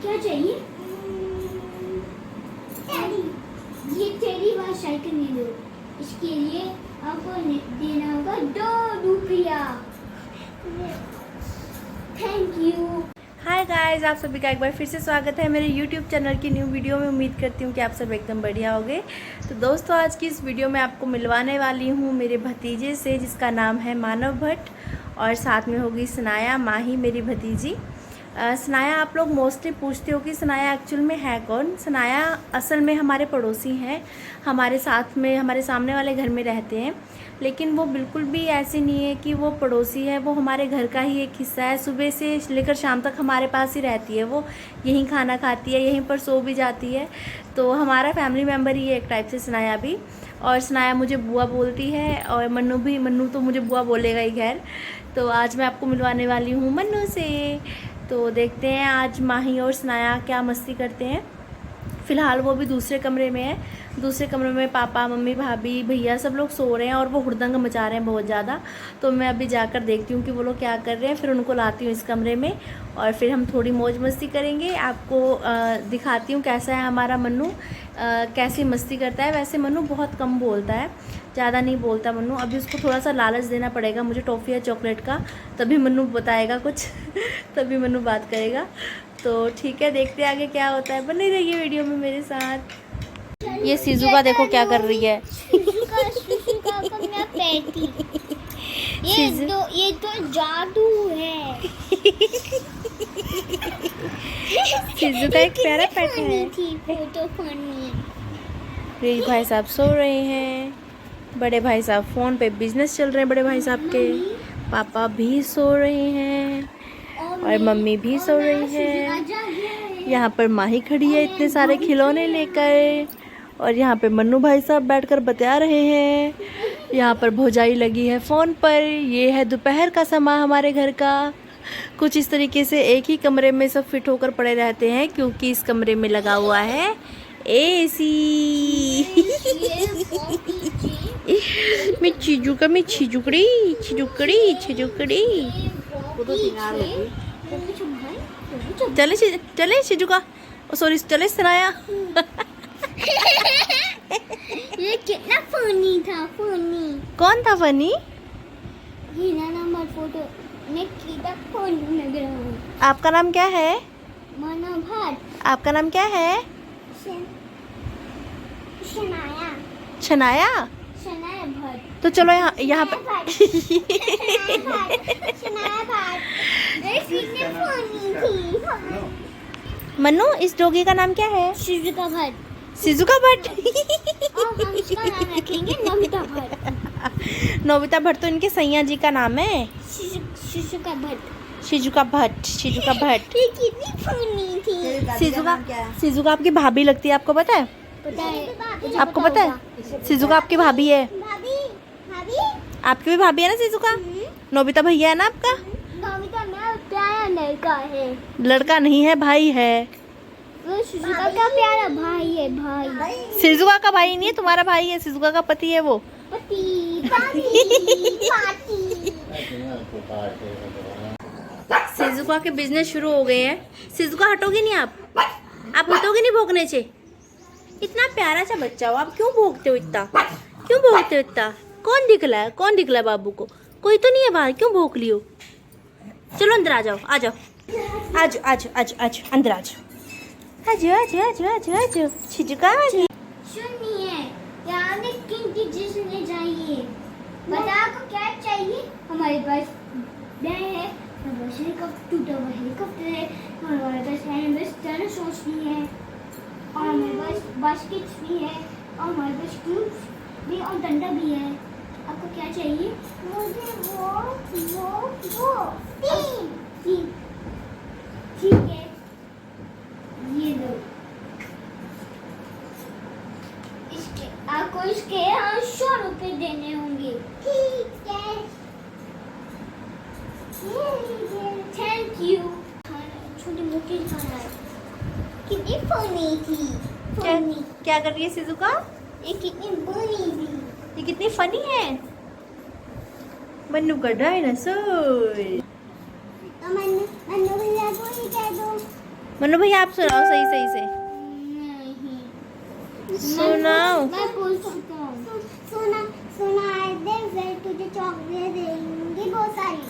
क्या चाहिए? ये टेडी वाला साइकिल नहीं दो, इसके लिए आपको देना होगा 2 रुपया। Thank you. हाय गाइस, आप सभी का एक बार फिर से स्वागत है मेरे YouTube चैनल की न्यू वीडियो में। उम्मीद करती हूँ कि आप सब एकदम बढ़िया होंगे। तो दोस्तों, आज की इस वीडियो में आपको मिलवाने वाली हूँ मेरे भतीजे से, जिसका नाम है मानव भट्ट, और साथ में होगी सनाया माही, मेरी भतीजी। सनाया, आप लोग मोस्टली पूछते हो कि सनाया एक्चुअल में है कौन। सनाया असल में हमारे पड़ोसी हैं, हमारे साथ में, हमारे सामने वाले घर में रहते हैं। लेकिन वो बिल्कुल भी ऐसे नहीं है कि वो पड़ोसी है, वो हमारे घर का ही एक हिस्सा है। सुबह से लेकर शाम तक हमारे पास ही रहती है, वो यहीं खाना खाती है, यहीं पर सो भी जाती है। तो हमारा फैमिली मेम्बर ही है एक टाइप से सनाया भी। और सनाया मुझे बुआ बोलती है, और मन्नू भी, मन्नू तो मुझे बुआ बोलेगा ही खैर। तो आज मैं आपको मिलवाने वाली हूँ मन्नू से। तो देखते हैं आज माही और सनाया क्या मस्ती करते हैं। फ़िलहाल वो भी दूसरे कमरे में है। दूसरे कमरे में पापा, मम्मी, भाभी, भैया सब लोग सो रहे हैं और वो हुड़दंग मचा रहे हैं बहुत ज़्यादा। तो मैं अभी जाकर देखती हूँ कि वो लोग क्या कर रहे हैं, फिर उनको लाती हूँ इस कमरे में और फिर हम थोड़ी मौज मस्ती करेंगे। आपको दिखाती हूँ कैसा है हमारा मन्नू, कैसी मस्ती करता है। वैसे मन्नू बहुत कम बोलता है, ज़्यादा नहीं बोलता मन्नू। अभी उसको थोड़ा सा लालच देना पड़ेगा मुझे टॉफ़ी या चॉकलेट का, तभी मन्नू बताएगा कुछ तभी मन्नू बात करेगा। तो ठीक है, देखते हैं आगे क्या होता है। बने रहिए वीडियो में मेरे साथ। ये सिजुका देखो क्या कर रही है। ये तो जादू है। सिजुका एक प्यारा पेट है। रिज भाई साहब सो रहे हैं, बड़े भाई साहब फ़ोन पे बिजनेस चल रहे हैं, बड़े भाई साहब के। पापा भी सो रहे हैं और मम्मी भी सो रही है। यहाँ पर माही खड़ी है इतने सारे खिलौने लेकर, और यहाँ पे मन्नू भाई साहब बैठकर बता रहे हैं। यहाँ पर भौजाई लगी है फ़ोन पर। ये है दोपहर का समय हमारे घर का। कुछ इस तरीके से एक ही कमरे में सब फिट होकर पड़े रहते हैं, क्योंकि इस कमरे में लगा हुआ है AC। मैं चिजुका, मैं छिजुकड़ी छिजुकड़ी छिजुकड़ी। चले चले शिजुका, सॉरी चले सनाया। ये कितना फनी था, फनी। कौन था फनी? ये ना नंबर फोटो मैं कितना फनी लग रहा हूँ। आपका नाम क्या है? मानव भट्ट। आपका नाम क्या है? शनाया। शनाया। शनाया भट्ट। तो चलो यहाँ पे मन्नू, इस डॉगी का नाम क्या है? शिजुका भट्ट। शिजुका भट्ट। और हम इसका नाम रखेंगे नोबिता भट्ट। नोबिता भट्ट तो इनके सैया जी का नाम है। Shizuka Bhatt. Shizuka Bhatt, Shizuka Bhatt. ये कितनी फनी थी। शिजुका आपकी भाभी लगती है, आपको पता है? पता है, आपको पता है शिजुका आपकी भाभी है? भाभी, भाभी। आपकी भी भाभी है ना शिजुका? नोबिता भैया है ना आपका? नोबिता मेरा प्यारा लड़का है। लड़का नहीं है, भाई है। वो शिजुका का प्यारा भाई है, भाई। शिजुका का भाई नहीं है, तुम्हारा भाई है। शिजुका का पति है वो। पति, पाती। शिजुका के बिजनेस शुरू हो गए हैं। शिजुका हटोगे नहीं आप हटोगे नहीं भोगने से? इतना प्यारा सा बच्चा हो, आप क्यों भोगते हो इतना? क्यों भोगते हो इतना? कौन दिखला है, कौन दिखला है बाबू को? कोई तो नहीं है बाहर, क्यों भोग लियो? चलो अंदर आ जाओ, आ जाओ, आज आज आज आज अंदर आ जाओ, आज आज आज आज आज शिजुका। सुनिए, यहाँ में किन की जिसने चाहिए, बता को क्या चाहिए? हमारे पास बैग है, हमारे पास हेलीकॉप्टर, टूटा हुआ हेलीकॉप्टर है, हमारे पास डायनासोर्स भी है, और हमारे पास बास्केट्स भी है, और हमारे पास क्यूब्स भी और डंडा भी है। आपको क्या चाहिए? मुझे वो तीन। ठीक है, ये लो। इसके आपको इसके 100 रुपए देने होंगे। ठीक है, थैंक यू। छोटी मोटी खाना है। कितनी फनी थी। क्या कर रही है शिजुका? ये कितनी बनी थी। ये कितनी फनी है। मन्नू का डायनासोर। मन्नू भैया को ही कह दो। मनु भैया आप सुनाओ सही सही से। नहीं सुनाओ। मैं बोल सकता हूँ। सुना दे, फिर तुझे चॉकलेट देंगी बहुत सारी।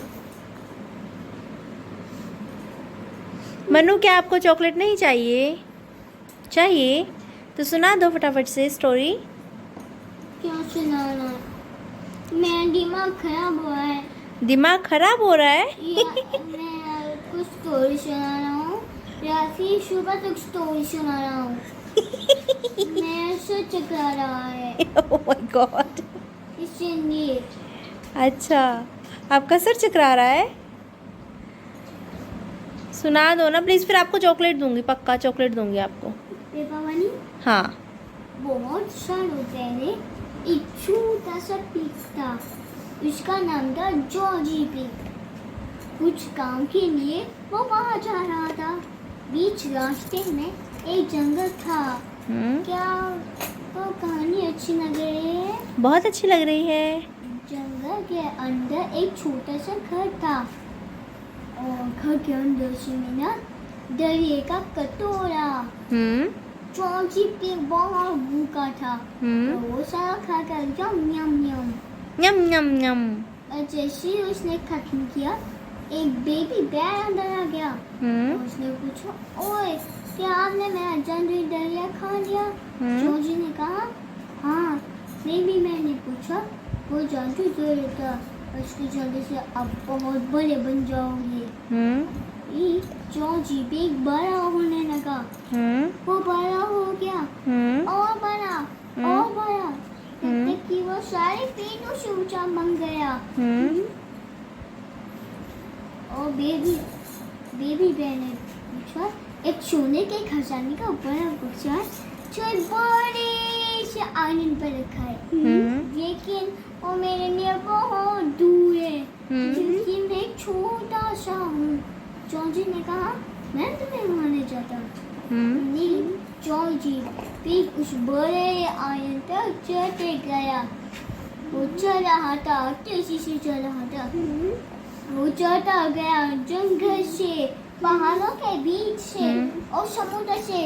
मनु क्या आपको चॉकलेट नहीं चाहिए? चाहिए तो सुना दो फटाफट से स्टोरी। क्या सुनाना? मेरा दिमाग खराब हुआ है। दिमाग खराब हो रहा है? मैं कुछ स्टोरी सुना रहा हूँ या फिर सुबह तक स्टोरी सुना रहा हूँ। मैं सो चकरा रहा है ओह माय गॉड। इसलिए। अच्छा, आपका सर चकरा रहा है? सुना दो ना प्लीज, फिर आपको चॉकलेट दूंगी, पक्का चॉकलेट दूंगी आपको। पेपा बनी। हाँ। बहुत सालों पहले एक छोटा सा पिग था। उसका नाम था जॉर्जी पिग। कुछ काम के लिए वो वहाँ जा रहा था। बीच रास्ते में एक जंगल था। क्या तो कहानी अच्छी लग रही है? बहुत अच्छी लग रही है। जंगल के अंदर एक छोटा सा घर था और घर के अंदर से मिला दरिया का कटोरा। जॉर्जी पिग बहुत भूखा था तो वो सारा खाकर यम यम यम यम यम यम। और जैसे ही उसने खत्म किया एक बेबी बैर अंदर आ गया। तो उसने पूछा, ओए क्या आपने मेरा जंगली दरिया खा लिया? जॉर्जी ने कहा, हाँ बेबी। मैंने पूछा, वो जादू दरिया था, उसके जल्दी से अब बहुत बड़े बन जाओगे। जॉर्जी पिग बड़ा होने लगा। वो बड़ा हो गया और बड़ा और बड़ा, तब तक कि वो सारे पेड़ों से ऊंचा बन गया। और बेबी बेर ने पूछा, एक सोने के खजाने का बड़ा बक्सा जो एक बड़े से आइलैंड पर रखा है, लेकिन वो मेरे लिए बहुत दूर है क्योंकि मैं एक छोटा सा हूँ। जॉर्जी ने कहा, मैं तुम्हें वहाँ ले जाता हूँ। नहीं, जॉर्जी पिग उस बड़े आइलैंड तक चढ़ते गया। वो चल रहा था, तेजी से चल रहा था। वो चढ़ता गया जंगल से, पहाड़ों के बीच से और समुद्र से।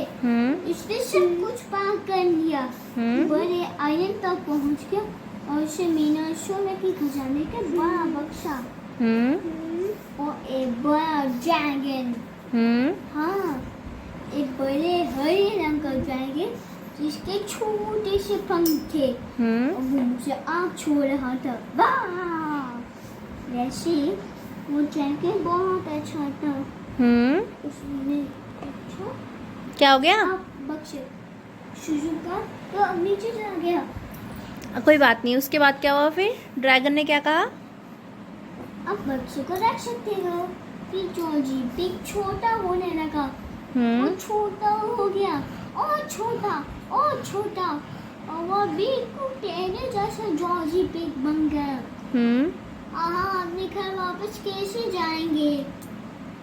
उसने सब कुछ पार कर लिया। बड़े आइलैंड तक पहुँच गया और उसे मीना सोने की खजाने के बड़ा बक्सा और एक बड़ा ड्रैगन। हाँ, एक बड़े हरे रंग का ड्रैगन जिसके छोटे से पंख थे और वो मुझे आँख छोड़ रहा था। वाह! वैसे वो ड्रैगन बहुत अच्छा था। उसने पूछा, क्या हो गया? आप बक्से शुरू का तो नीचे जा गया। कोई बात नहीं। उसके बाद क्या हुआ फिर? ड्रैगन ने क्या कहा? आप बक्से को रख सकते हो। फिर जॉर्जी पिग छोटा होने लगा। वो छोटा हो गया और छोटा और छोटा और वो बिल्कुल टेढ़े जैसा जॉर्जी पिग बन गया। अपने घर वापस कैसे जाएंगे?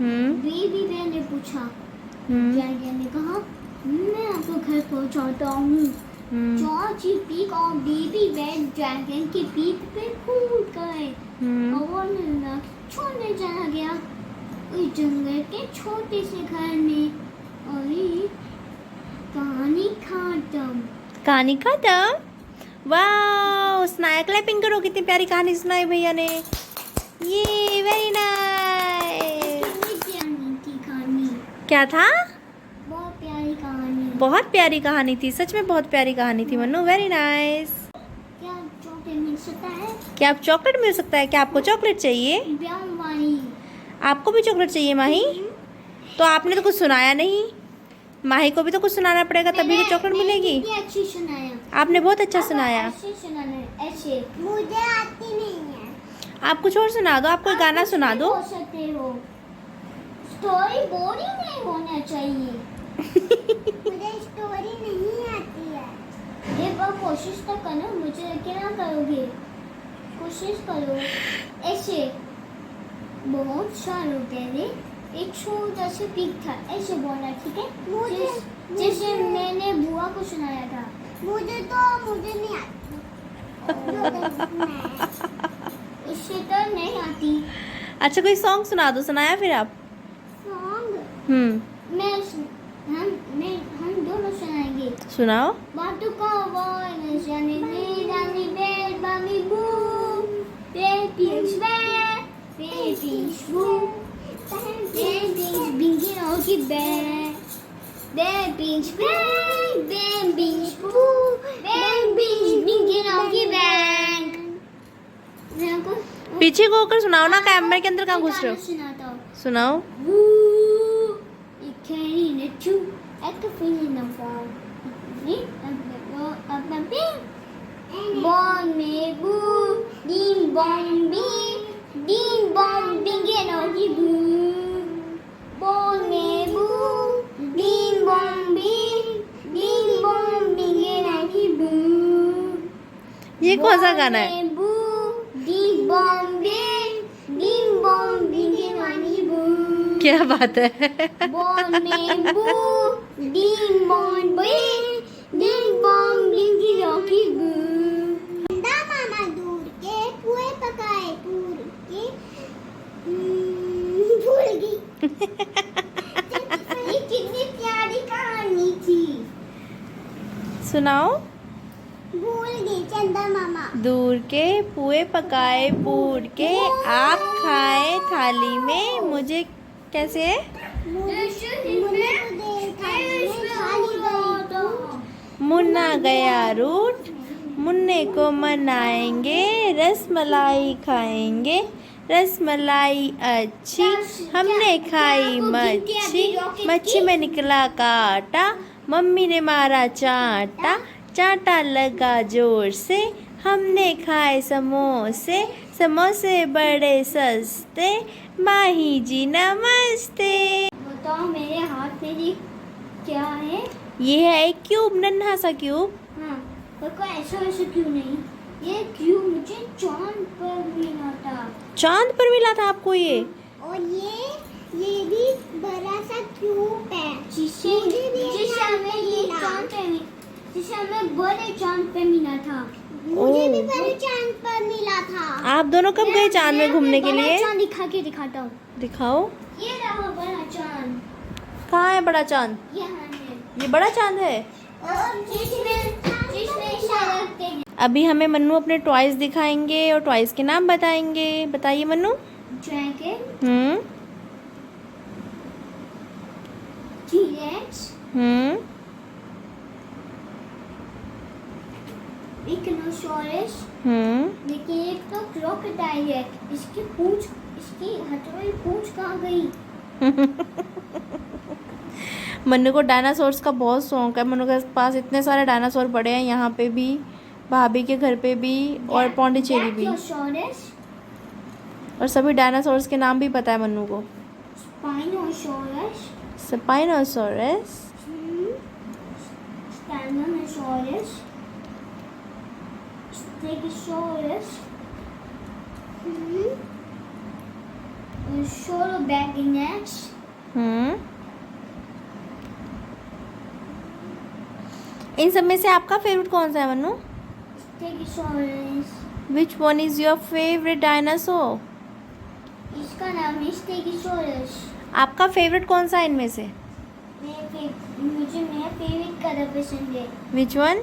बेबी बेर ने पूछा। ड्रैगन ने कहा, मैं आपको घर पहुंचाता हूँ। जॉर्जी पिग और बेबी बेर ड्रैगन के पीठ पे कूद गए और वो छोड़ने चला गया उस जंगल के छोटे से घर में। और कहानी खत्म। कहानी खत्म? वाह! सुनाया, क्लैपिंग करो। कितनी प्यारी कहानी सुनाई भैया ने। ये वेरी नाइस। कहानी क्या था? बहुत प्यारी कहानी। बहुत प्यारी कहानी थी, सच में बहुत प्यारी कहानी थी मन्नू। Very nice. क्या चॉकलेट मिल सकता है? क्या आप चॉकलेट मिल सकता है? क्या आपको चॉकलेट चाहिए? ब्राउन वाली। आपको भी चॉकलेट चाहिए माही? तो आपने तो कुछ सुनाया नहीं। माही को भी तो कुछ सुनाना पड़ेगा तभी तो चॉकलेट मिलेगी। अच्छी सुनाया आपने, बहुत अच्छा सुनाया। ऐसे सुनाना, ऐसे। मुझे आती नहीं है। आप कुछ और सुना दो, आप कोई गाना सुना दो। हो सकते हो। स्टोरी बोरिंग नहीं होना चाहिए। मुझे स्टोरी नहीं आती है। एक बार कोशिश तो करो, मुझे क्या करोगे? कोशिश करो। ऐसे बहुत सालों पहले एक छोटा सा पिग था। ऐसे बोलना, ठीक है? जैसे मैंने बुआ को सुनाया था। मुझे नहीं आती। इससे तो नहीं आती। अच्छा, कोई सॉन्ग सुना दो। सुनाया फिर आप? सॉन्ग हम दोनों सुनाएंगे। सुनाओ। बातों का वाय जाने रानी बेल बामी बू बेटिंग्स बू बेटिंग्स बिंगी होगी बेल बेटिंग्स बेटिंग्स बू बेटिंग्स बिंगी होगी बेल। पीछे को होकर सुनाओ ना, कैमरे के अंदर कहाँ घुस रहे हो? सुनाता हूँ। सुनाओ। Bon me boo, ding bong bingy nogi boo. Bon me boo, ding bong bingy nogi boo. ये कौन सा गाना है? Ding bong bingy nogi boo. क्या बात है? Bon me boo, ding bong bingy nogi boo. मामा दूर के पुए पकाए पूर के भूल गई। ये कितनी प्यारी कहानी थी। सुनाओ। भूल गई चंदा मामा। दूर के पुए पकाए पूर के आप खाए थाली में, मुझे कैसे? मुन्ना गया रूठ, मुन्ने को मनाएंगे, रसमलाई खाएंगे, रसमलाई अच्छी, हमने खाई मच्छी, मच्छी में निकला कांटा, मम्मी ने मारा चांटा, चांटा लगा जोर से, हमने खाए समोसे, समोसे बड़े सस्ते, माही जी नमस्ते। बताओ मेरे हाथ में ये क्या है? ये है एक क्यूब, नन्हा सा क्यूब। हाँ, पर कोई ऐसा क्यों नहीं? ये क्यूब मुझे चांद पर मिला था। चांद पर मिला था आपको ये? और ये भी बड़ा सा क्यूब है जिसे हमें बड़े चांद पे मिला था। मुझे भी बड़े चांद पर मिला था। आप दोनों कब गए चांद में घूमने के लिए? चांद दिखाता हूँ। दिखाओ। ये रहा बड़ा चांद। कहाँ है बड़ा चांद? यहाँ है। ये बड़ा चांद है। और जिसमें इशारा करते हैं। अभी हमें मन्नू अपने टॉयज दिखाएंगे और टॉयज के नाम बताएंगे। बताइए मन्नू। ड्रैगन, टी-रेक्स, इकोनोसॉरस, लेकिन एक तो क्रोकोडाइल है। इसकी हथौड़ी पूंछ कहाँ गई? मन्नू को डायनासोर्स का बहुत शौक है। मन्नू के पास इतने सारे डायनासोर पड़े हैं, यहाँ पे भी, भाभी के घर पे भी और पौंडीचेरी भी। और सभी डायनासोर्स के नाम भी पता है मन्नू को। स्पाइनोसॉरस, स्पाइनोसॉरस, स्टैनोसॉरस, स्टेगोसॉरस, शोरोबैगिनेक्स, इन सब में से आपका फेवरेट कौन सा है Mannu? Stegosaurus. Which one is your favorite dinosaur? इसका नाम है स्टेगोसॉरस। आपका फेवरेट कौन सा है इनमें से? मुझे मेरा फेवरेट कलर पसंद है। Which one?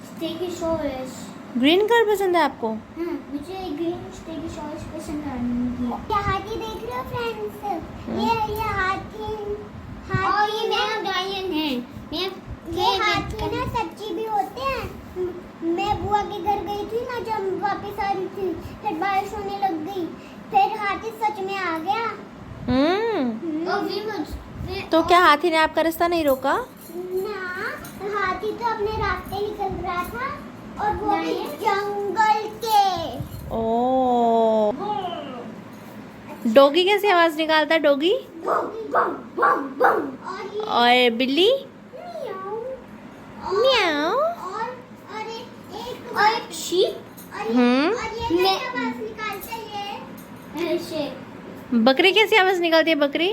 Stegosaurus. Green colour पसंद है आपको? हाँ, मुझे ग्रीन स्टेगोसॉरस पसंद है। ये हाथी देख रहे हो फ्रेंड्स? ये हाथी और ये मेरा गायन है। ये हाथी ना सच्ची भी होते हैं। मैं बुआ के घर गई थी ना, जब वापस आ रही थी फिर बारिश होने लग गई, फिर हाथी सच में आ गया। तो क्या हाथी ने आपका रास्ता नहीं रोका? ना, हाथी तो अपने रास्ते निकल रहा था और वो भी जंगल के। ओह, डॉगी कैसी आवाज निकालता है? डॉगी और बिल्ली म्याऊ और एक शीप और ये आवाज निकालता है ऐसे। बकरी कैसी आवाज निकालती है? बकरी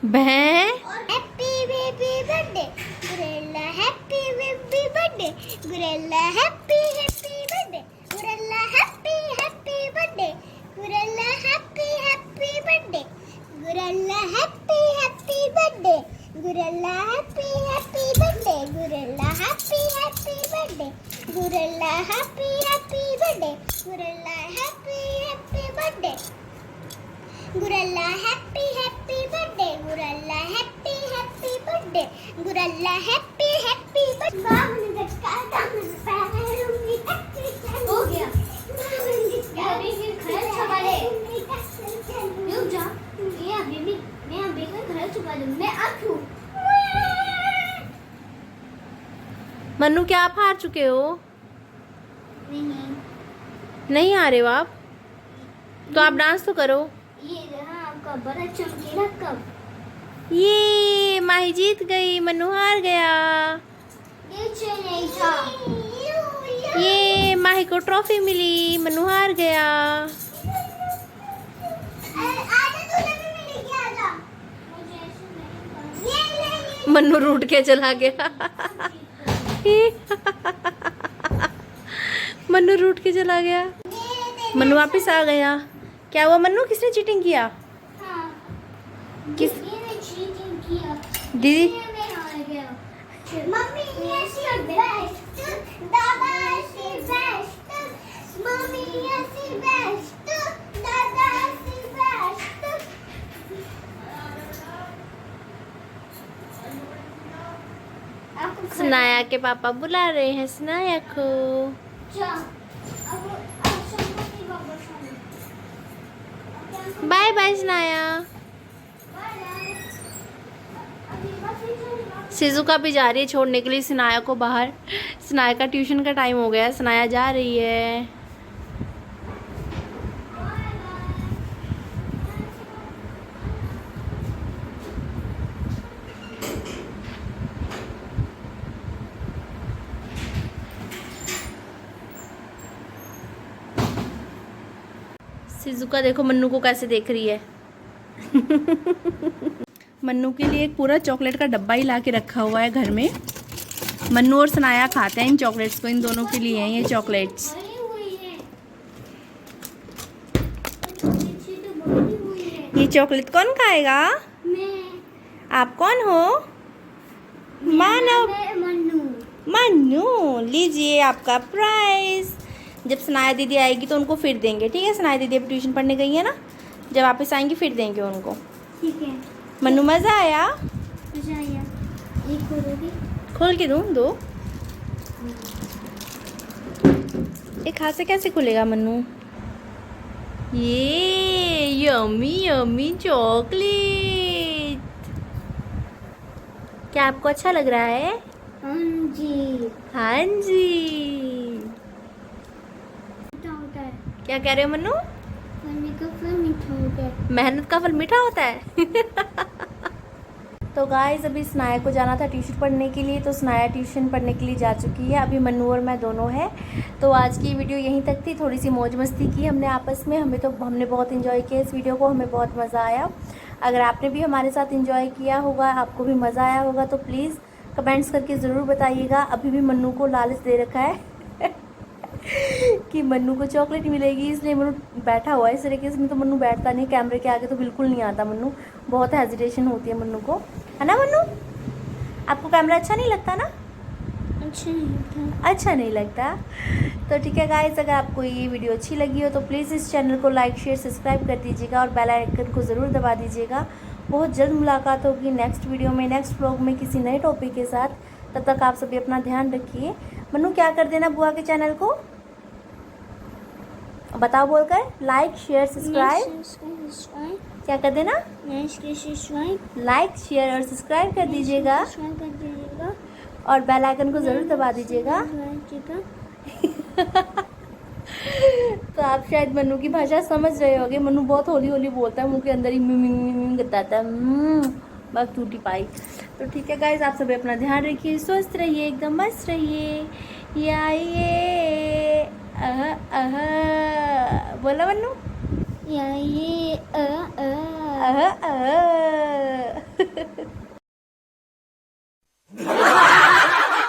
भैं। Happy baby birthday gorilla, happy baby birthday gorilla, happy birthday gorilla, happy birthday gorilla, happy birthday gorilla, happy gorilla happy happy birthday gorilla happy happy birthday gorilla happy happy birthday gorilla happy happy birthday gorilla happy happy birthday gorilla happy happy birthday gorilla happy happy birthday हो गया अभी फिर घर छुपा ले रुक जा ये अभी भी मैं अभी का घर छुपा दूं मैं अब हूं मन्नू क्या आप हार चुके हो? नहीं नहीं हारे हो आप? तो आप डांस तो करो। ये रहा आपका बड़ा चमकीला कप ये माही जीत गई, मन्नू हार गया। ये नहीं था ये माही को ट्रॉफी मिली, मन्नू हार गया। आजा तूने भी मिल गया आजा मुझे ऐसे नहीं ये मन्नू रूठ के चला गया। मन्नू रूठ के चला गया। मन्नू वापस आ गया। क्या हुआ मन्नू, किसने चीटिंग किया? हाँ किस ने चीटिंग किया दीदी? मैं हार गया मम्मी ऐसी बेस्ट दादा ऐसी बेस्ट मम्मी ऐसी बेस्ट दादा ऐसी बेस्ट सनाया के पापा बुला रहे हैं सनाया को। Bye bye Sanaya. सिजुका भी जा रही है छोड़ने के लिए सनाया को बाहर। सनाया का ट्यूशन का टाइम हो गया है, सनाया जा रही है। सिजुका देखो मन्नू को कैसे देख रही है। मन्नू के लिए एक पूरा चॉकलेट का डब्बा ही ला के रखा हुआ है घर में। मन्नू और सनाया खाते हैं इन चॉकलेट्स को, इन दोनों के लिए हैं ये चॉकलेट्स। ये चॉकलेट कौन खाएगा? आप कौन हो? मानव। मन्नू लीजिए आपका प्राइज। जब सनाया दीदी आएगी तो उनको फिर देंगे, ठीक है? सनाया दीदी अभी ट्यूशन पढ़ने गई है ना, जब वापस आएंगी फिर देंगे उनको, ठीक है? मन्नू मज़ा आया? मज़ा आया। ये खोलोगी? खोल के दूँ? दो। एक हाथ से कैसे खुलेगा मन्नू? ये यम्मी यम्मी चॉकलेट। क्या आपको अच्छा लग रहा है? हाँ जी। हाँ जी। होता है क्या कह रहे हो मन्नू? खाने का फल मीठा होता है। मेहनत का फल मीठा होता है। तो गाइस अभी सनाया को जाना था ट्यूशन पढ़ने के लिए, तो सनाया ट्यूशन पढ़ने के लिए जा चुकी है। अभी मन्नू और मैं दोनों हैं। तो आज की वीडियो यहीं तक थी। थोड़ी सी मौज मस्ती की हमने आपस में। हमने बहुत इन्जॉय किया इस वीडियो को, हमें बहुत मज़ा आया। अगर आपने भी हमारे साथ इन्जॉय किया होगा, आपको भी मज़ा आया होगा, तो प्लीज़ कमेंट्स करके ज़रूर बताइएगा। अभी भी मन्नू को लालच दे रखा है कि मन्नू को चॉकलेट मिलेगी, इसलिए मन्नू बैठा हुआ है इस तरीके से। नहीं तो मन्नू बैठता नहीं, कैमरे के आगे तो बिल्कुल नहीं आता मन्नू। बहुत हेजिटेशन होती है मन्नू को, है ना मन्नू? आपको कैमरा अच्छा नहीं लगता ना? अच्छा नहीं लगता। अच्छा नहीं लगता। तो ठीक है गाइस, अगर आपको ये वीडियो अच्छी लगी हो तो प्लीज़ इस चैनल को लाइक शेयर सब्सक्राइब कर दीजिएगा और बेल आइकन को ज़रूर दबा दीजिएगा। बहुत जल्द मुलाकात होगी नेक्स्ट वीडियो में, नेक्स्ट व्लॉग में किसी नए टॉपिक के साथ। तब तक आप सभी अपना ध्यान रखिए। मन्नू क्या कर देना बुआ के चैनल को बताओ बोलकर, लाइक शेयर सब्सक्राइब क्या कर देना? लाइक शेयर और सब्सक्राइब कर दीजिएगा और बेल आइकन को ज़रूर दबा दीजिएगा। तो आप शायद मन्नू की भाषा समझ रहे होंगे। मन्नू बहुत होली होली बोलता है, मुंह के अंदर ही मिंग बताता है, बस टूटी पाई। तो ठीक है गाइस, आप सभी अपना ध्यान रखिए, स्वस्थ रहिए, एकदम मस्त रहिए। ये आइए बोला मन्नू? ये